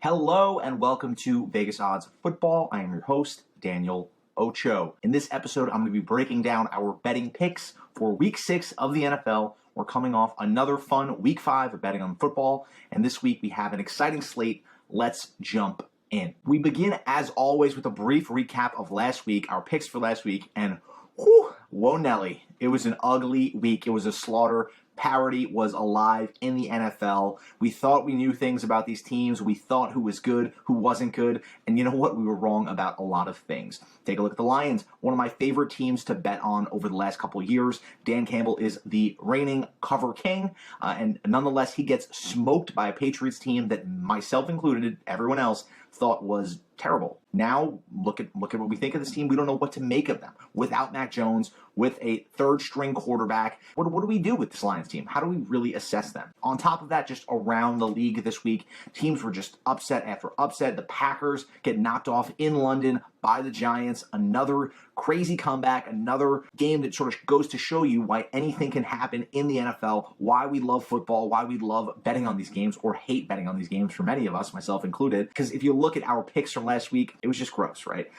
Hello and welcome to Vegas Odds Football. I am your host, Daniel Ocho. In this episode, I'm going to be breaking down our betting picks for Week 6 of the NFL. We're coming off another fun Week 5 of betting on football, and this week we have an exciting slate. Let's jump in. We begin, as always, with a brief recap of last week, our picks for last week, and whoa Nelly, it was an ugly week. It was a slaughter. Parity was alive in the NFL. We thought we knew things about these teams. We thought who was good, who wasn't good. And you know what? We were wrong about a lot of things. Take a look at the Lions, one of my favorite teams to bet on over the last couple of years. Dan Campbell is the reigning cover king. And nonetheless, he gets smoked by a Patriots team that myself included, everyone else, thought was terrible. Now, look at what we think of this team. We don't know what to make of them. Without Mac Jones, with a third-string quarterback, what do we do with this Lions team? How do we really assess them? On top of that, just around the league this week, teams were just upset after upset. The Packers get knocked off in London by the Giants. Another crazy comeback, another game that sort of goes to show you why anything can happen in the NFL, why we love football, why we love betting on these games or hate betting on these games for many of us, myself included. Because if you look at our picks from last week, it was just gross, right?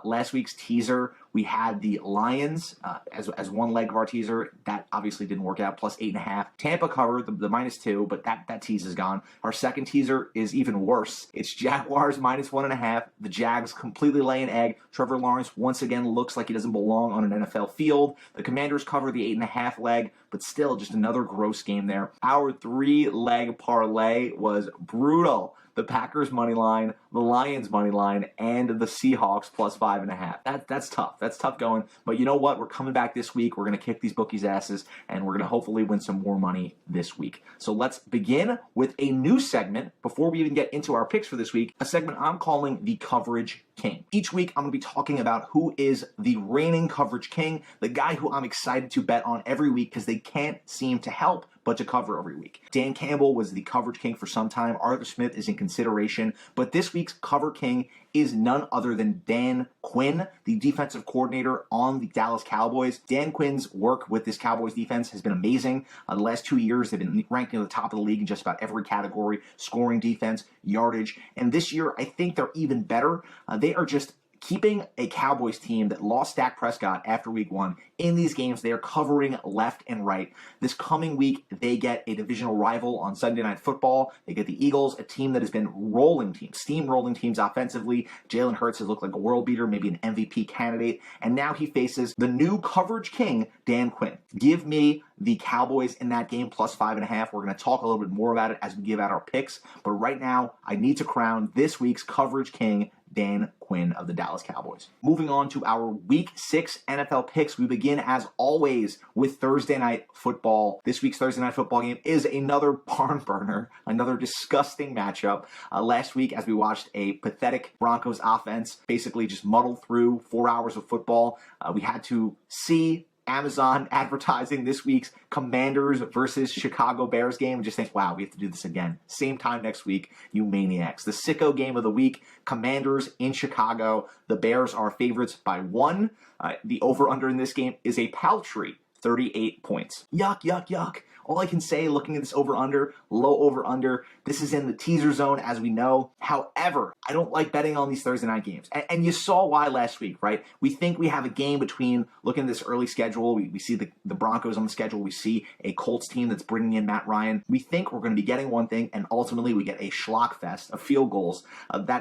Last week's teaser, we had the Lions as one leg of our teaser. That obviously didn't work out, plus 8.5. Tampa covered the -2, but that tease is gone. Our second teaser is even worse. It's Jaguars -1.5. The Jags completely lay an egg. Trevor Lawrence once again looks like he doesn't belong on an NFL field. The Commanders cover the 8.5 leg, but still just another gross game there. Our 3-leg parlay was brutal. The Packers money line, the Lions money line, and the Seahawks plus 5.5. That's tough. That's tough going. But you know what? We're coming back this week. We're going to kick these bookies' asses, and we're going to hopefully win some more money this week. So let's begin with a new segment before we even get into our picks for this week, a segment I'm calling the Coverage King. Each week, I'm going to be talking about who is the reigning coverage king, the guy who I'm excited to bet on every week because they can't seem to help but to cover every week. Dan Campbell was the coverage king for some time. Arthur Smith is in consideration, but this week's cover king is none other than Dan Quinn, the defensive coordinator on the Dallas Cowboys. Dan Quinn's work with this Cowboys defense has been amazing. The last 2 years, they've been ranked near the top of the league in just about every category: scoring, defense, yardage. And this year, I think they're even better. They are just keeping a Cowboys team that lost Dak Prescott after week 1 in these games. They are covering left and right. This coming week, they get a divisional rival on Sunday Night Football. They get the Eagles, a team that has been steamrolling teams offensively. Jalen Hurts has looked like a world beater, maybe an MVP candidate. And now he faces the new coverage king, Dan Quinn. Give me the Cowboys in that game plus 5.5. We're going to talk a little bit more about it as we give out our picks. But right now, I need to crown this week's coverage king, Dan Quinn of the Dallas Cowboys. Moving on to our Week 6 NFL picks, we begin as always with Thursday Night Football. This week's Thursday Night Football game is another barn burner, another disgusting matchup. Last week, as we watched a pathetic Broncos offense basically just muddle through 4 hours of football, we had to see Amazon advertising this week's Commanders versus Chicago Bears game and just think, wow, we have to do this again. Same time next week, you maniacs. The sicko game of the week, Commanders in Chicago. The Bears are favorites by 1. The over-under in this game is a paltry 38 points. Yuck, yuck, yuck. All I can say, looking at this over-under, low over-under, this is in the teaser zone, as we know. However, I don't like betting on these Thursday night games. And you saw why last week, right? We think we have a game between, looking at this early schedule, we see the Broncos on the schedule, we see a Colts team that's bringing in Matt Ryan. We think we're going to be getting one thing, and ultimately we get a schlock fest of field goals.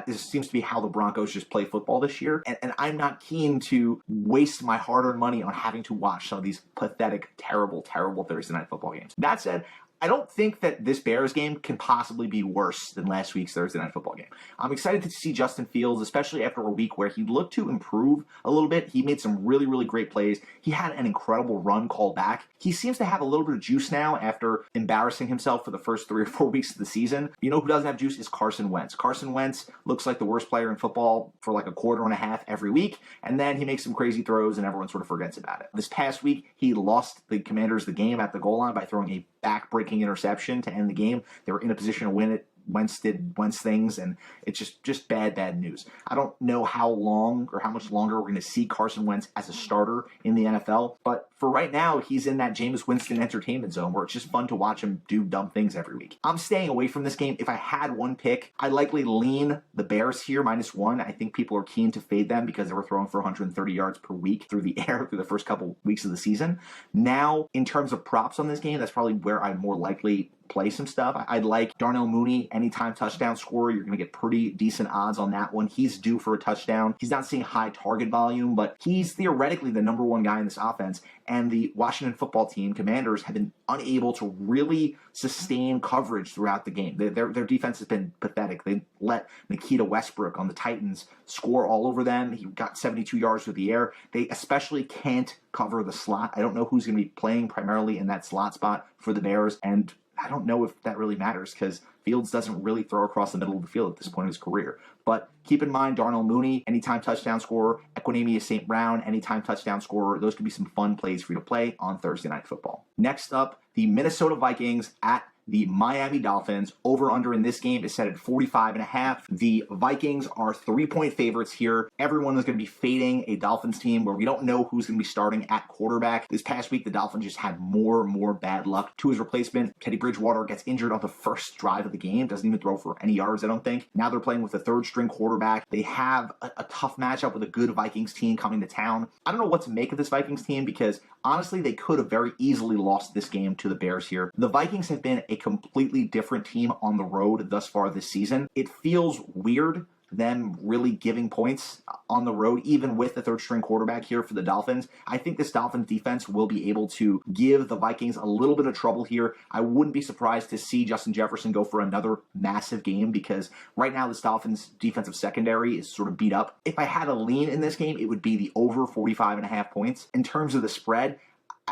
Seems to be how the Broncos just play football this year. And I'm not keen to waste my hard-earned money on having to watch some of these pathetic, terrible, terrible Thursday night football games. That said, I don't think that this Bears game can possibly be worse than last week's Thursday Night Football game. I'm excited to see Justin Fields, especially after a week where he looked to improve a little bit. He made some really, really great plays. He had an incredible run called back. He seems to have a little bit of juice now after embarrassing himself for the first 3 or 4 weeks of the season. You know who doesn't have juice is Carson Wentz. Carson Wentz looks like the worst player in football for like a quarter and a half every week, and then he makes some crazy throws and everyone sort of forgets about it. This past week, he lost the Commanders the game at the goal line by throwing a back-breaking interception to end the game. They were in a position to win it Wentz did Wentz things, and it's just bad news. I don't know how long or how much longer we're going to see Carson Wentz as a starter in the NFL, but for right now, he's in that Jameis Winston entertainment zone where it's just fun to watch him do dumb things every week. I'm staying away from this game. If I had one pick, I'd likely lean the Bears here, -1. I think people are keen to fade them because they were throwing for 130 yards per week through the air through the first couple weeks of the season. Now, in terms of props on this game, that's probably where I'm more likely play some stuff. I'd like Darnell Mooney, anytime touchdown scorer. You're going to get pretty decent odds on that one. He's due for a touchdown. He's not seeing high target volume, but he's theoretically the number one guy in this offense. And the Washington football team, Commanders, have been unable to really sustain coverage throughout the game. Their defense has been pathetic. They let Nikita Westbrook on the Titans score all over them. He got 72 yards through the air. They especially can't cover the slot. I don't know who's going to be playing primarily in that slot spot for the Bears, and I don't know if that really matters because Fields doesn't really throw across the middle of the field at this point in his career. But keep in mind, Darnell Mooney, anytime touchdown scorer, Equanimeous St. Brown, anytime touchdown scorer. Those could be some fun plays for you to play on Thursday Night Football. Next up, the Minnesota Vikings at the Miami Dolphins. Over-under in this game is set at 45.5. The Vikings are 3-point favorites here. Everyone is going to be fading a Dolphins team where we don't know who's going to be starting at quarterback. This past week, the Dolphins just had more bad luck to his replacement. Teddy Bridgewater gets injured on the first drive of the game. Doesn't even throw for any yards, I don't think. Now they're playing with a third-string quarterback. They have a tough matchup with a good Vikings team coming to town. I don't know what to make of this Vikings team because honestly, they could have very easily lost this game to the Bears here. The Vikings have been a completely different team on the road thus far this season. It feels weird them really giving points on the road, even with the third-string quarterback here for the Dolphins. I think this Dolphins defense will be able to give the Vikings a little bit of trouble here. I wouldn't be surprised to see Justin Jefferson go for another massive game because right now this Dolphins defensive secondary is sort of beat up. If I had a lean in this game, it would be the over 45.5 points. In terms of the spread,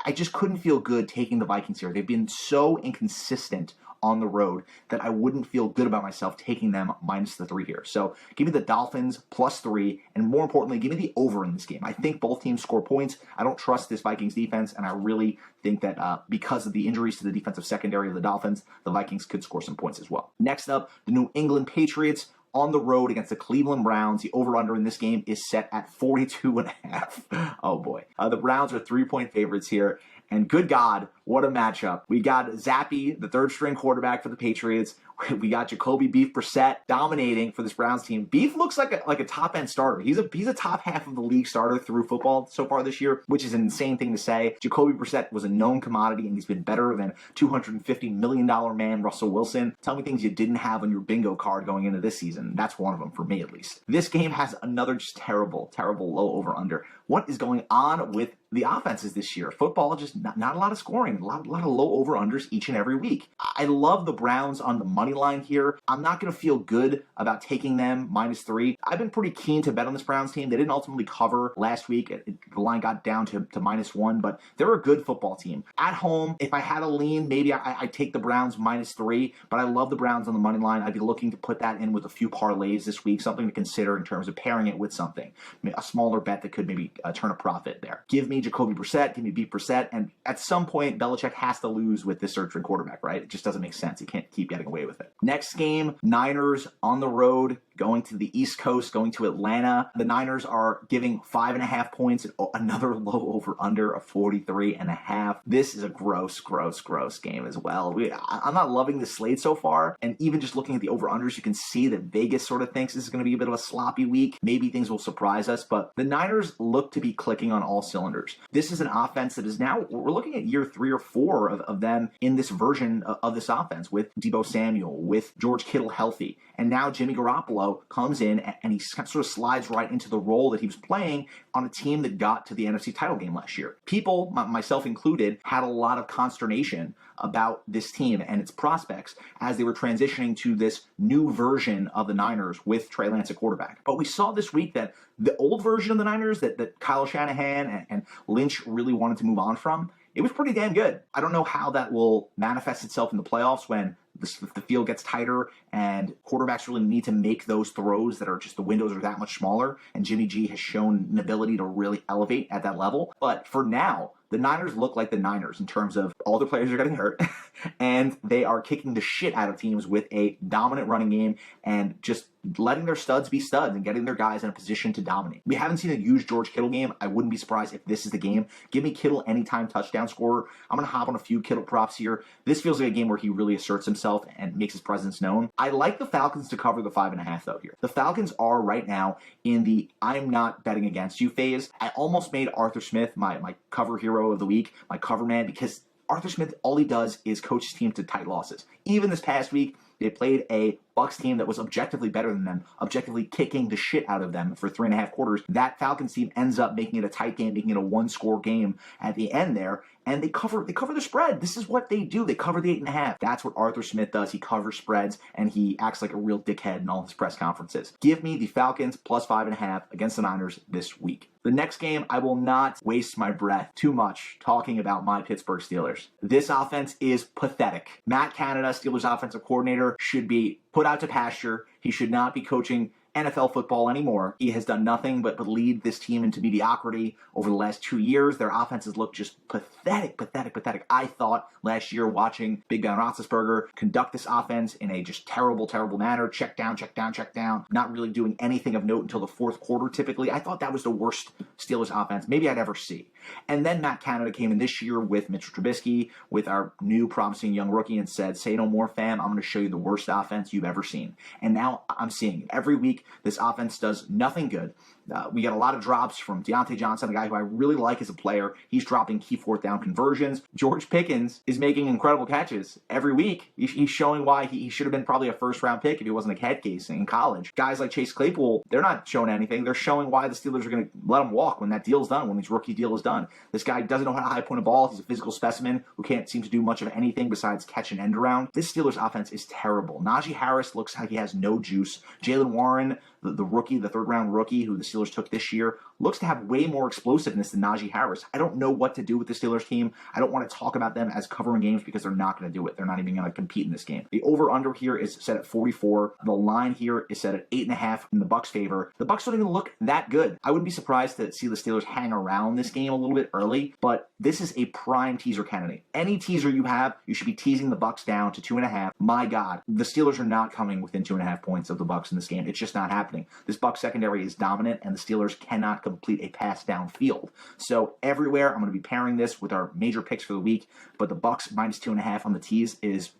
I just couldn't feel good taking the Vikings here. They've been so inconsistent on the road that I wouldn't feel good about myself taking them -3 here. So give me the Dolphins +3, and more importantly, give me the over in this game. I think both teams score points. I don't trust this Vikings defense, and I really think that because of the injuries to the defensive secondary of the Dolphins, the Vikings could score some points as well. Next up, the New England Patriots on the road against the Cleveland Browns. The over-under in this game is set at 42.5. Oh boy. The Browns are 3-point favorites here. And good God, what a matchup. We got Zappy, the third-string quarterback for the Patriots. We got Jacoby Beef Brissett dominating for this Browns team. Beef looks like a top-end starter. He's a top half of the league starter through football so far this year, which is an insane thing to say. Jacoby Brissett was a known commodity, and he's been better than $250 million man Russell Wilson. Tell me things you didn't have on your bingo card going into this season. That's one of them for me, at least. This game has another just terrible low over-under. What is going on with the offenses this year? Football, just not a lot of scoring, a lot of low over-unders each and every week. I love the Browns on the money line here. I'm not going to feel good about taking them -3. I've been pretty keen to bet on this Browns team. They didn't ultimately cover last week. The line got down to -1, but they're a good football team. At home, if I had a lean, maybe I'd take the Browns -3, but I love the Browns on the money line. I'd be looking to put that in with a few parlays this week, something to consider in terms of pairing it with something. A smaller bet that could maybe turn a profit there. Give me Jacoby Brissett, give me Beef Brissett, and at some point, Belichick has to lose with this third-string quarterback, right? It just doesn't make sense. He can't keep getting away with it. Next game, Niners on the road, going to the East Coast, going to Atlanta. The Niners are giving 5.5 points, another low over-under of 43.5. This is a gross game as well. I'm not loving the slate so far, and even just looking at the over-unders, you can see that Vegas sort of thinks this is going to be a bit of a sloppy week. Maybe things will surprise us, but the Niners look to be clicking on all cylinders. This is an offense that is now, we're looking at year 3 or 4 of them in this version of this offense with Deebo Samuel, with George Kittle healthy, and now Jimmy Garoppolo comes in and he sort of slides right into the role that he was playing on a team that got to the NFC title game last year. People, myself included, had a lot of consternation about this team and its prospects as they were transitioning to this new version of the Niners with Trey Lance at quarterback. But we saw this week that the old version of the Niners that Kyle Shanahan and Lynch really wanted to move on from, it was pretty damn good. I don't know how that will manifest itself in the playoffs when the field gets tighter and quarterbacks really need to make those throws that are just, the windows are that much smaller, and Jimmy G has shown an ability to really elevate at that level. But for now, The Niners look like the Niners in terms of all their players are getting hurt, and they are kicking the shit out of teams with a dominant running game and just letting their studs be studs and getting their guys in a position to dominate. We haven't seen a huge George Kittle game. I wouldn't be surprised if this is the game. Give me Kittle anytime touchdown scorer. I'm going to hop on a few Kittle props here. This feels like a game where he really asserts himself and makes his presence known. I like the Falcons to cover the 5.5 though here. The Falcons are right now in the I'm not betting against you phase. I almost made Arthur Smith my cover hero of the week, my cover man, because Arthur Smith, all he does is coach his team to tight losses. Even this past week, they played a Bucs team that was objectively better than them, objectively kicking the shit out of them for 3.5 quarters. That Falcons team ends up making it a tight game, making it a one-score game at the end there, and they cover the spread. This is what they do. They cover the 8.5. That's what Arthur Smith does. He covers spreads, and he acts like a real dickhead in all his press conferences. Give me the Falcons plus 5.5 against the Niners this week. The next game, I will not waste my breath too much talking about my Pittsburgh Steelers. This offense is pathetic. Matt Canada, Steelers offensive coordinator, should be put out to pasture. He should not be coaching NFL football anymore. He has done nothing but lead this team into mediocrity over the last 2 years. Their offenses look just pathetic. I thought last year watching Big Ben Roethlisberger conduct this offense in a just terrible manner, check down, not really doing anything of note until the fourth quarter typically. I thought that was the worst Steelers offense maybe I'd ever see. And then Matt Canada came in this year with Mitchell Trubisky, with our new promising young rookie, and said, say no more, fam. I'm going to show you the worst offense you've ever seen. And now I'm seeing it. Every week, this offense does nothing good. We get a lot of drops from Deontay Johnson, a guy who I really like as a player. He's dropping key fourth down conversions. George Pickens is making incredible catches every week. He's showing why he should have been probably a first-round pick if he wasn't a head case in college. Guys like Chase Claypool, they're not showing anything. They're showing why the Steelers are going to let him walk when that deal's done, when his rookie deal is done. This guy doesn't know how to high point a ball. He's a physical specimen who can't seem to do much of anything besides catch an end around. This Steelers offense is terrible. Najee Harris looks like he has no juice. Jaylen Warren, the rookie, the third-round rookie who the Steelers took this year, looks to have way more explosiveness than Najee Harris. I don't know what to do with the Steelers team. I don't want to talk about them as covering games because they're not going to do it. They're not even going to compete in this game. The over-under here is set at 44. The line here is set at 8.5 in the Bucs' favor. The Bucs don't even look that good. I wouldn't be surprised to see the Steelers hang around this game a little bit early, but this is a prime teaser candidate. Any teaser you have, you should be teasing the Bucs down to 2.5. My God, the Steelers are not coming within 2.5 points of the Bucs in this game. It's just not happening. This Bucs secondary is dominant, and the Steelers cannot complete a pass downfield. So everywhere, I'm going to be pairing this with our major picks for the week, but the Bucs minus 2.5 on the tees is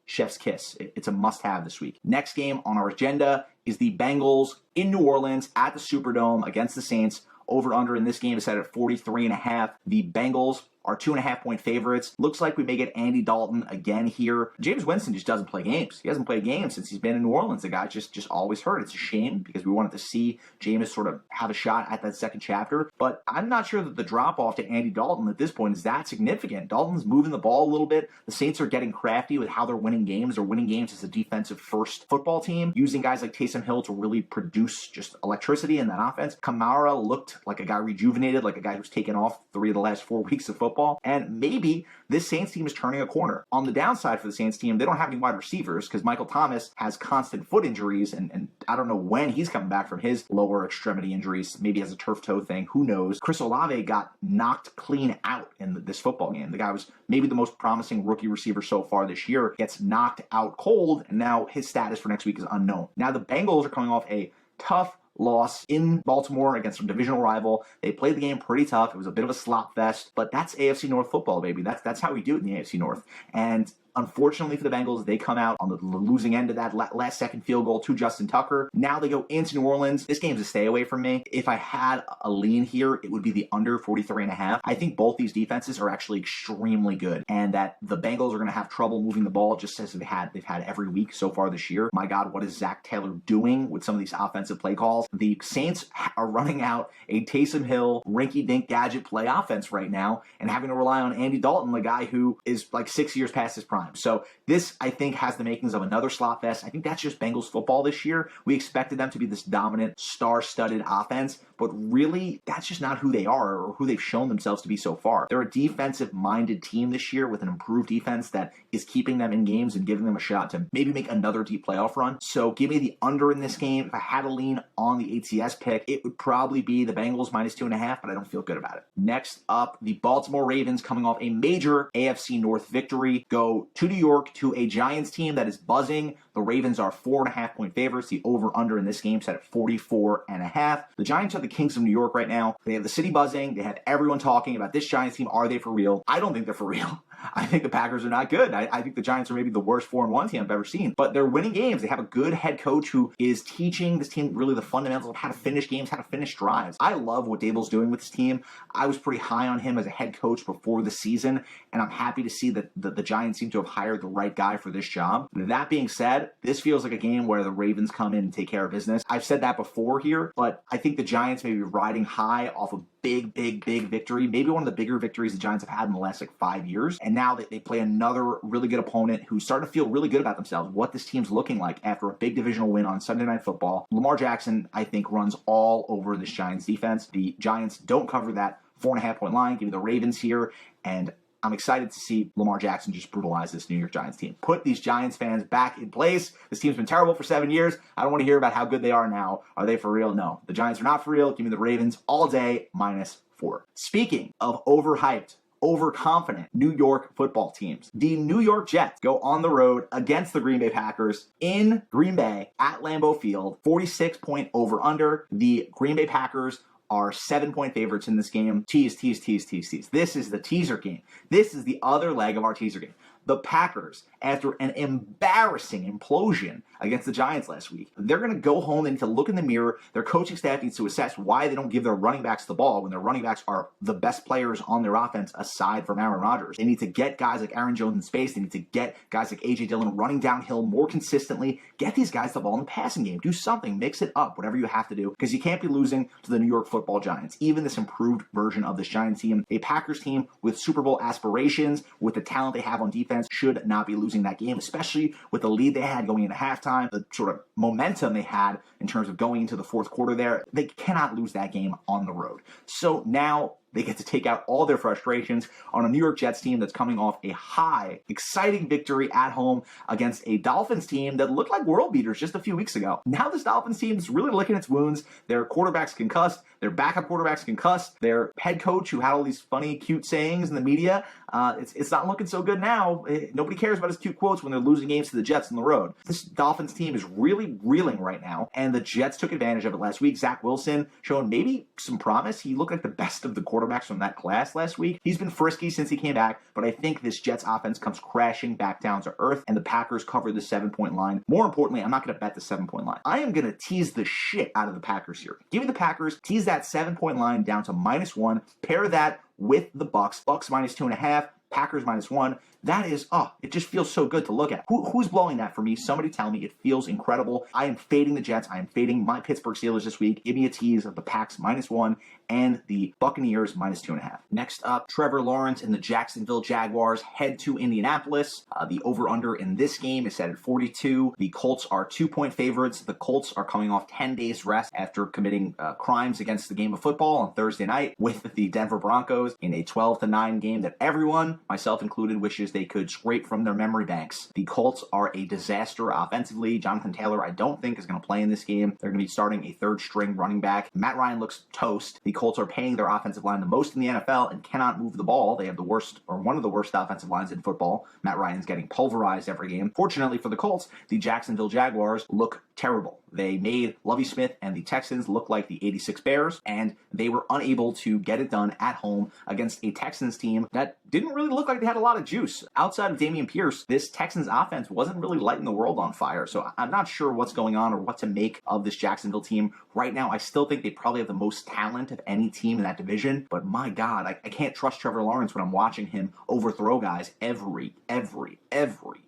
chef's kiss. It's a must-have this week. Next game on our agenda is the Bengals in New Orleans at the Superdome against the Saints. Over-under in this game is set at 43.5. The Bengals are 2.5-point favorites. Looks like we may get Andy Dalton again here. Jameis Winston just doesn't play games. He hasn't played games since he's been in New Orleans. The guy just always hurt. It's a shame because we wanted to see Jameis sort of have a shot at that second chapter. But I'm not sure that the drop-off to Andy Dalton at this point is that significant. Dalton's moving the ball a little bit. The Saints are getting crafty with how they're winning games. They're winning games as a defensive-first football team, using guys like Taysom Hill to really produce just electricity in that offense. Kamara looked like a guy rejuvenated, like a guy who's taken off 3 of the last 4 weeks of football. And maybe this Saints team is turning a corner. On the downside for the Saints team, they don't have any wide receivers because Michael Thomas has constant foot injuries, and I don't know when he's coming back from his lower extremity injuries. Maybe has a turf toe thing. Who knows? Chris Olave got knocked clean out in this football game. The guy was maybe the most promising rookie receiver so far this year. Gets knocked out cold, and now his status for next week is unknown. Now the Bengals are coming off a tough loss in Baltimore against some divisional rival. They played the game pretty tough. It was a bit of a slop fest, but that's AFC North football, baby. That's how we do it in the AFC North. And unfortunately for the Bengals, they come out on the losing end of that last second field goal to Justin Tucker. Now they go into New Orleans. This game's a stay away from me. If I had a lean here, it would be the under 43.5. I think both these defenses are actually extremely good, and that the Bengals are going to have trouble moving the ball just as they've had every week so far this year. My God, what is Zach Taylor doing with some of these offensive play calls? The Saints are running out a Taysom Hill, rinky-dink gadget play offense right now and having to rely on Andy Dalton, the guy who is like 6 years past his prime. prime. So this, I think, has the makings of another slot fest. I think that's just Bengals football this year. We expected them to be this dominant, star-studded offense, but really, that's just not who they are or who they've shown themselves to be so far. They're a defensive-minded team this year with an improved defense that is keeping them in games and giving them a shot to maybe make another deep playoff run. So give me the under in this game. If I had to lean on the ATS pick, it would probably be the Bengals minus 2.5, but I don't feel good about it. Next up, the Baltimore Ravens, coming off a major AFC North victory, go to New York to a Giants team that is buzzing. The Ravens are 4.5-point favorites. The over-under in this game set at 44.5. The Giants are the kings of New York right now. They have the city buzzing. They have everyone talking about this Giants team. Are they for real? I don't think they're for real. I think the Packers are not good. I think the Giants are maybe the worst 4-1 team I've ever seen. But they're winning games. They have a good head coach who is teaching this team really the fundamentals of how to finish games, how to finish drives. I love what Dable's doing with this team. I was pretty high on him as a head coach before the season, and I'm happy to see that the Giants seem to have hired the right guy for this job. That being said, this feels like a game where the Ravens come in and take care of business. I've said that before here, but I think the Giants may be riding high off a big victory, maybe one of the bigger victories the Giants have had in the last 5 years. And now they play another really good opponent who's starting to feel really good about themselves, what this team's looking like after a big divisional win on Sunday Night Football. Lamar Jackson, I think, runs all over this Giants defense. The Giants don't cover that 4.5-point line. Give me the Ravens here, and I'm excited to see Lamar Jackson just brutalize this New York Giants team. Put these Giants fans back in place. This team's been terrible for 7 years. I don't want to hear about how good they are now. Are they for real? No. The Giants are not for real. Give me the Ravens all day, -4. Speaking of overhyped, overconfident New York football teams, the New York Jets go on the road against the Green Bay Packers in Green Bay at Lambeau Field, 46-point over-under. The Green Bay Packers are 7-point favorites in this game. Tease. This is the teaser game. This is the other leg of our teaser game. The Packers, after an embarrassing implosion against the Giants last week, they're going to go home. They need to look in the mirror. Their coaching staff needs to assess why they don't give their running backs the ball when their running backs are the best players on their offense aside from Aaron Rodgers. They need to get guys like Aaron Jones in space. They need to get guys like A.J. Dillon running downhill more consistently. Get these guys the ball in the passing game. Do something. Mix it up, whatever you have to do, because you can't be losing to the New York Football Giants, even this improved version of this Giants team. A Packers team with Super Bowl aspirations, with the talent they have on defense, should not be losing that game, especially with the lead they had going into halftime, the sort of momentum they had in terms of going into the fourth quarter there. They cannot lose that game on the road. So now they get to take out all their frustrations on a New York Jets team that's coming off a high, exciting victory at home against a Dolphins team that looked like world beaters just a few weeks ago. Now this Dolphins team is really licking its wounds. Their quarterback's concussed. Their backup quarterback's concussed. Their head coach, who had all these funny, cute sayings in the media, it's not looking so good now. Nobody cares about his cute quotes when they're losing games to the Jets on the road. This Dolphins team is really reeling right now, and the Jets took advantage of it last week. Zach Wilson showing maybe some promise. He looked like the best of the quarterbacks from that class last week. He's been frisky since he came back, but I think this Jets offense comes crashing back down to earth, and the Packers cover the 7-point line. More importantly, I'm not going to bet the 7-point line. I am going to tease the shit out of the Packers here. Give me the Packers, tease that 7-point line down to -1, pair that with the Bucks -2.5, Packers -1. That is, it just feels so good to look at. Who's blowing that for me? Somebody tell me. It feels incredible. I am fading the Jets. I am fading my Pittsburgh Steelers this week. Give me a tease of the Packs -1 and the Buccaneers -2.5. Next up, Trevor Lawrence and the Jacksonville Jaguars head to Indianapolis. The over-under in this game is set at 42. The Colts are 2-point favorites. The Colts are coming off 10 days rest after committing crimes against the game of football on Thursday night with the Denver Broncos in a 12-9 game that everyone, myself included, wishes they could scrape from their memory banks. The Colts are a disaster offensively. Jonathan Taylor, I don't think, is going to play in this game. They're going to be starting a third-string running back. Matt Ryan looks toast. The Colts are paying their offensive line the most in the NFL and cannot move the ball. They have the worst, or one of the worst offensive lines in football. Matt Ryan's getting pulverized every game. Fortunately for the Colts, the Jacksonville Jaguars look terrible. They made Lovie Smith and the Texans look like the '86 Bears, and they were unable to get it done at home against a Texans team that didn't really look like they had a lot of juice. Outside of Dameon Pierce, this Texans offense wasn't really lighting the world on fire, so I'm not sure what's going on or what to make of this Jacksonville team. Right now, I still think they probably have the most talent of any team in that division, but my God, I can't trust Trevor Lawrence when I'm watching him overthrow guys every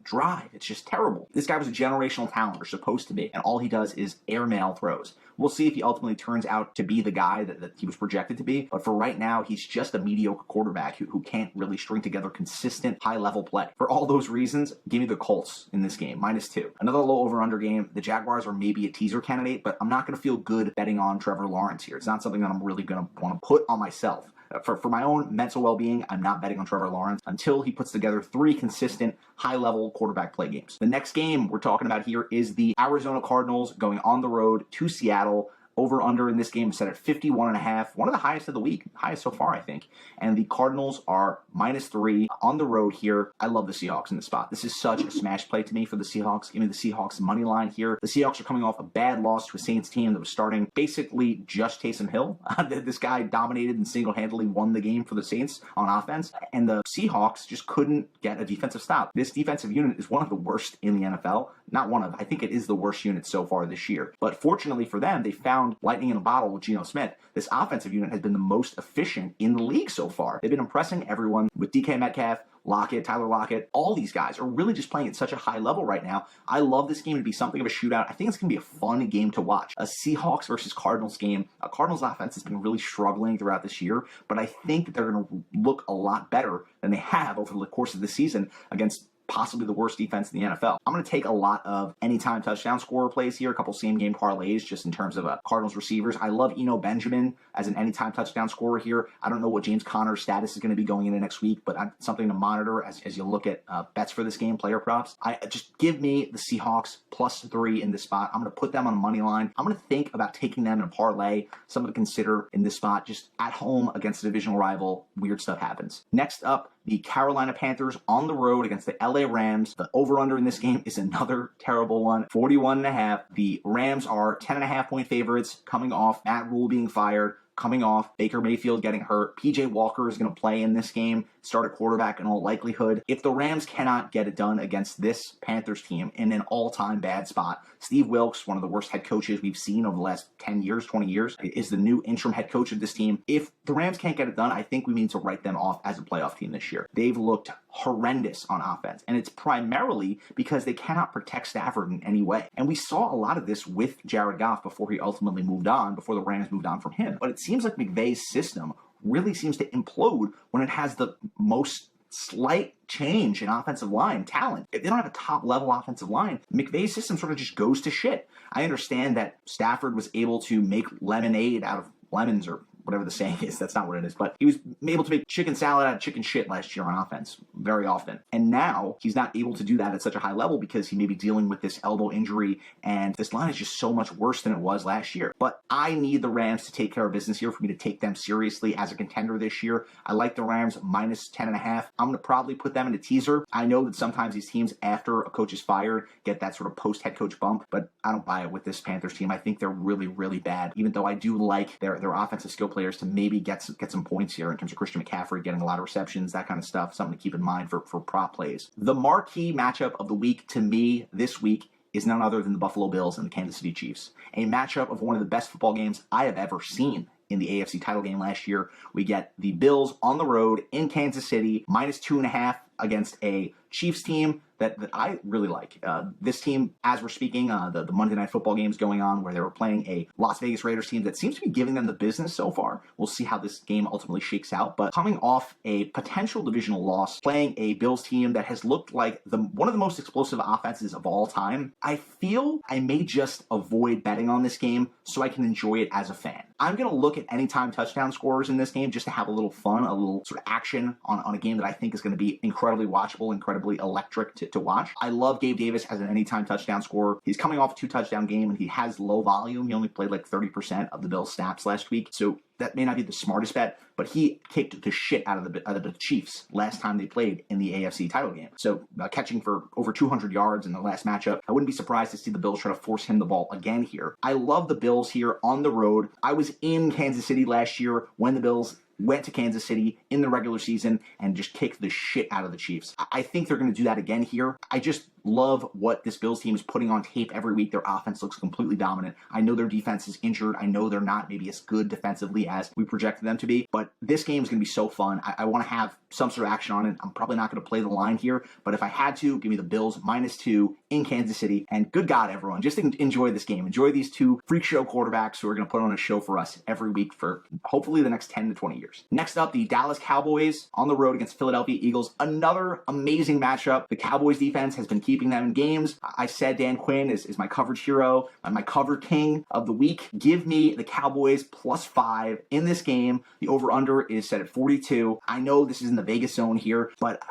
drive. It's just terrible. This guy was a generational talent, or supposed to be, and all he does is airmail throws. We'll see if he ultimately turns out to be the guy that he was projected to be, but for right now, he's just a mediocre quarterback who can't really really string together consistent high-level play. For all those reasons, give me the Colts in this game, -2. Another low over-under game. The Jaguars are maybe a teaser candidate, but I'm not going to feel good betting on Trevor Lawrence here. It's not something that I'm really going to want to put on myself. For my own mental well-being, I'm not betting on Trevor Lawrence until he puts together 3 consistent high-level quarterback play games. The next game we're talking about here is the Arizona Cardinals going on the road to Seattle. Over-under in this game is set at 51.5, one of the highest of the week, highest so far, I think. And the Cardinals are -3 on the road here. I love the Seahawks in this spot. This is such a smash play to me for the Seahawks. Give me the Seahawks money line here. The Seahawks are coming off a bad loss to a Saints team that was starting basically just Taysom Hill. This guy dominated and single-handedly won the game for the Saints on offense, and the Seahawks just couldn't get a defensive stop. This defensive unit is one of the worst in the NFL. Not one of, I think it is the worst unit so far this year. But fortunately for them, they found lightning in a bottle with Geno Smith. This offensive unit has been the most efficient in the league so far. They've been impressing everyone with DK Metcalf, Lockett, Tyler Lockett. All these guys are really just playing at such a high level right now. I love this game to be something of a shootout. I think it's going to be a fun game to watch. A Seahawks versus Cardinals game. A Cardinals offense has been really struggling throughout this year, but I think that they're going to look a lot better than they have over the course of the season against possibly the worst defense in the NFL. I'm going to take a lot of anytime touchdown scorer plays here, a couple same-game parlays just in terms of Cardinals receivers. I love Eno Benjamin as an anytime touchdown scorer here. I don't know what James Conner's status is going to be going into next week, but something to monitor as you look at bets for this game, player props. Just give me the Seahawks +3 in this spot. I'm going to put them on the money line. I'm going to think about taking them in a parlay, something to consider in this spot. Just at home against a divisional rival, weird stuff happens. Next up, the Carolina Panthers on the road against the LA Rams. The over-under in this game is another terrible one, 41.5. The Rams are 10.5-point favorites coming off Matt Rule being fired, coming off Baker Mayfield getting hurt. PJ Walker is going to play in this game, start at quarterback in all likelihood. If the Rams cannot get it done against this Panthers team in an all-time bad spot, Steve Wilkes, one of the worst head coaches we've seen over the last 10 years, 20 years, is the new interim head coach of this team. If the Rams can't get it done, I think we need to write them off as a playoff team this year. They've looked horrendous on offense, and it's primarily because they cannot protect Stafford in any way. And we saw a lot of this with Jared Goff before he ultimately moved on, before the Rams moved on from him. But it seems like McVay's system really seems to implode when it has the most slight change in offensive line talent. If they don't have a top-level offensive line, McVay's system sort of just goes to shit. I understand that Stafford was able to make lemonade out of lemons, or whatever the saying is. That's not what it is. But he was able to make chicken salad out of chicken shit last year on offense very often. And now he's not able to do that at such a high level because he may be dealing with this elbow injury, and this line is just so much worse than it was last year. But I need the Rams to take care of business here for me to take them seriously as a contender this year. I like the Rams -10.5. I'm going to probably put them in a teaser. I know that sometimes these teams, after a coach is fired, get that sort of post-head coach bump, but I don't buy it with this Panthers team. I think they're really, really bad, even though I do like their offensive skill players to maybe get some points here in terms of Christian McCaffrey getting a lot of receptions, that kind of stuff, something to keep in mind for prop plays. The marquee matchup of the week to me this week is none other than the Buffalo Bills and the Kansas City Chiefs. A matchup of one of the best football games I have ever seen. In the AFC title game last year, we get the Bills on the road in Kansas City, -2.5 against a Chiefs team that I really like. This team, as we're speaking, the Monday Night Football games going on where they were playing a Las Vegas Raiders team that seems to be giving them the business so far. We'll see how this game ultimately shakes out. But coming off a potential divisional loss, playing a Bills team that has looked like one of the most explosive offenses of all time, I feel I may just avoid betting on this game so I can enjoy it as a fan. I'm going to look at anytime touchdown scorers in this game just to have a little fun, a little sort of action on a game that I think is going to be incredibly watchable, incredibly electric to watch. I love Gabe Davis as an anytime touchdown scorer. He's coming off a 2-touchdown game, and he has low volume. He only played like 30% of the Bills' snaps last week, so that may not be the smartest bet, but he kicked the shit out of the Chiefs last time they played in the AFC title game. So catching for over 200 yards in the last matchup, I wouldn't be surprised to see the Bills try to force him the ball again here. I love the Bills here on the road. I was in Kansas City last year when the Bills went to Kansas City in the regular season and just kicked the shit out of the Chiefs. I think they're going to do that again here. I just love what this Bills team is putting on tape every week. Their offense looks completely dominant. I know their defense is injured. I know they're not maybe as good defensively as we projected them to be, but this game is going to be so fun. I want to have some sort of action on it. I'm probably not going to play the line here, but if I had to, give me the Bills -2 in Kansas City. And good God, everyone, just enjoy this game. Enjoy these two freak show quarterbacks who are going to put on a show for us every week for hopefully the next 10 to 20 years. years. Next up, the Dallas Cowboys on the road against Philadelphia Eagles. Another amazing matchup. The Cowboys defense has been keeping them in games. I said Dan Quinn is my coverage hero, my cover king of the week. Give me the Cowboys +5 in this game. The over-under is set at 42. I know this is in the Vegas zone here, but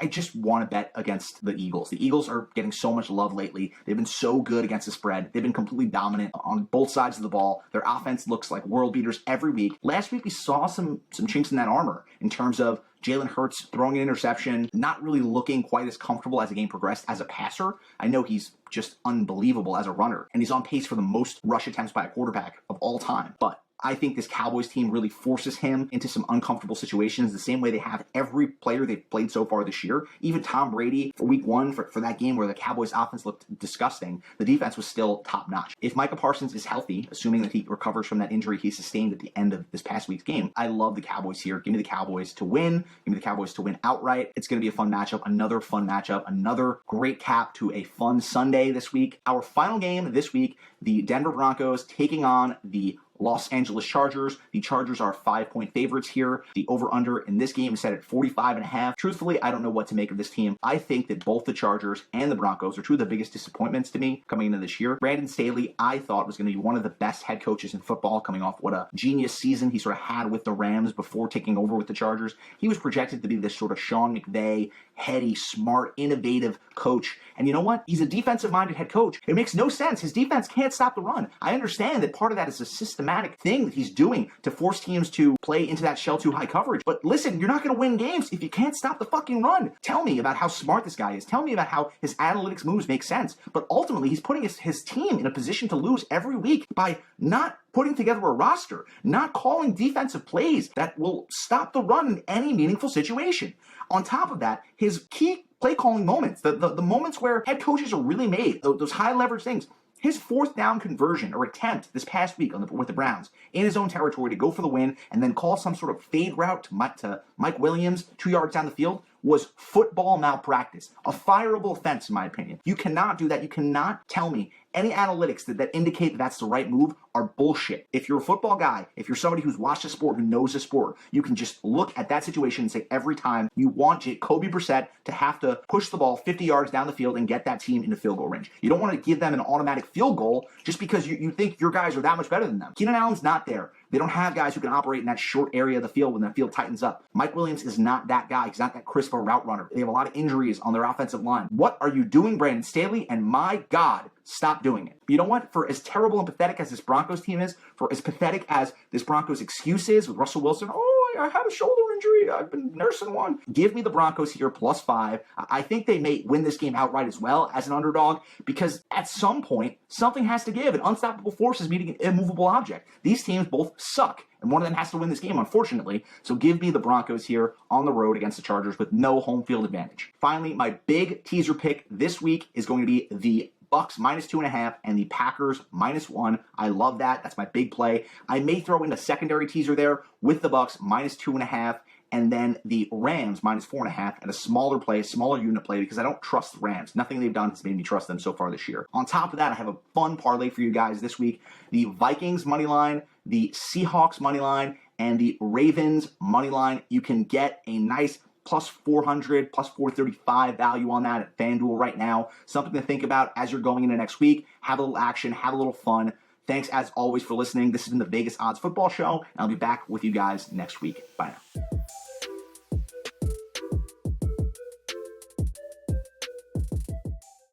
I just want to bet against the Eagles. The Eagles are getting so much love lately. They've been so good against the spread. They've been completely dominant on both sides of the ball. Their offense looks like world beaters every week. Last week, we saw some chinks in that armor in terms of Jalen Hurts throwing an interception, not really looking quite as comfortable as the game progressed as a passer. I know he's just unbelievable as a runner, and he's on pace for the most rush attempts by a quarterback of all time. But I think this Cowboys team really forces him into some uncomfortable situations the same way they have every player they've played so far this year. Even Tom Brady for week one, for that game where the Cowboys offense looked disgusting, the defense was still top notch. If Micah Parsons is healthy, assuming that he recovers from that injury he sustained at the end of this past week's game, I love the Cowboys here. Give me the Cowboys to win. Give me the Cowboys to win outright. It's going to be a fun matchup, another great cap to a fun Sunday this week. Our final game this week, the Denver Broncos taking on the Los Angeles Chargers. The Chargers are 5-point favorites here. The over-under in this game is set at 45.5. Truthfully, I don't know what to make of this team. I think that both the Chargers and the Broncos are two of the biggest disappointments to me coming into this year. Brandon Staley, I thought, was going to be one of the best head coaches in football, coming off what a genius season he sort of had with the Rams before taking over with the Chargers. He was projected to be this sort of Sean McVay, heady, smart, innovative coach. And you know what? He's a defensive-minded head coach. It makes no sense. His defense can't stop the run. I understand that part of that is a systematic thing that he's doing to force teams to play into that shell too high coverage. But listen, you're not going to win games if you can't stop the fucking run. Tell me about how smart this guy is. Tell me about how his analytics moves make sense. But ultimately, he's putting his team in a position to lose every week by not putting together a roster, not calling defensive plays that will stop the run in any meaningful situation. On top of that, his key play calling moments, the moments where head coaches are really made, those high leverage things, his fourth down conversion or attempt this past week with the Browns in his own territory to go for the win and then call some sort of fade route to Mike Williams 2 yards down the field was football malpractice, a fireable offense in my opinion. You cannot do that. You cannot tell me any analytics that indicate that that's the right move are bullshit. If you're a football guy, if you're somebody who's watched a sport, who knows the sport, you can just look at that situation and say every time you want Jacoby Brissett to have to push the ball 50 yards down the field and get that team into field goal range. You don't want to give them an automatic field goal just because you think your guys are that much better than them. Keenan Allen's not there. They don't have guys who can operate in that short area of the field when that field tightens up. Mike Williams is not that guy. He's not that crisp a route runner. They have a lot of injuries on their offensive line. What are you doing, Brandon Staley? And my God, stop doing it. You know what? For as terrible and pathetic as this Broncos team is, for as pathetic as this Broncos excuse is with Russell Wilson, I had a shoulder injury. I've been nursing one. Give me the Broncos here +5. I think they may win this game outright as well as an underdog because at some point, something has to give. An unstoppable force is meeting an immovable object. These teams both suck, and one of them has to win this game, unfortunately. So give me the Broncos here on the road against the Chargers with no home field advantage. Finally, my big teaser pick this week is going to be the Bucks -2.5 and the Packers -1. I love that. That's my big play. I may throw in a secondary teaser there with the Bucks -2.5 and then the Rams -4.5 and a smaller play, a smaller unit play because I don't trust the Rams. Nothing they've done has made me trust them so far this year. On top of that, I have a fun parlay for you guys this week. The Vikings money line, the Seahawks money line, and the Ravens money line. You can get a nice +400, +435 value on that at FanDuel right now. Something to think about as you're going into next week. Have a little action, have a little fun. Thanks as always for listening. This has been the Vegas Odds Football Show, and I'll be back with you guys next week. Bye now.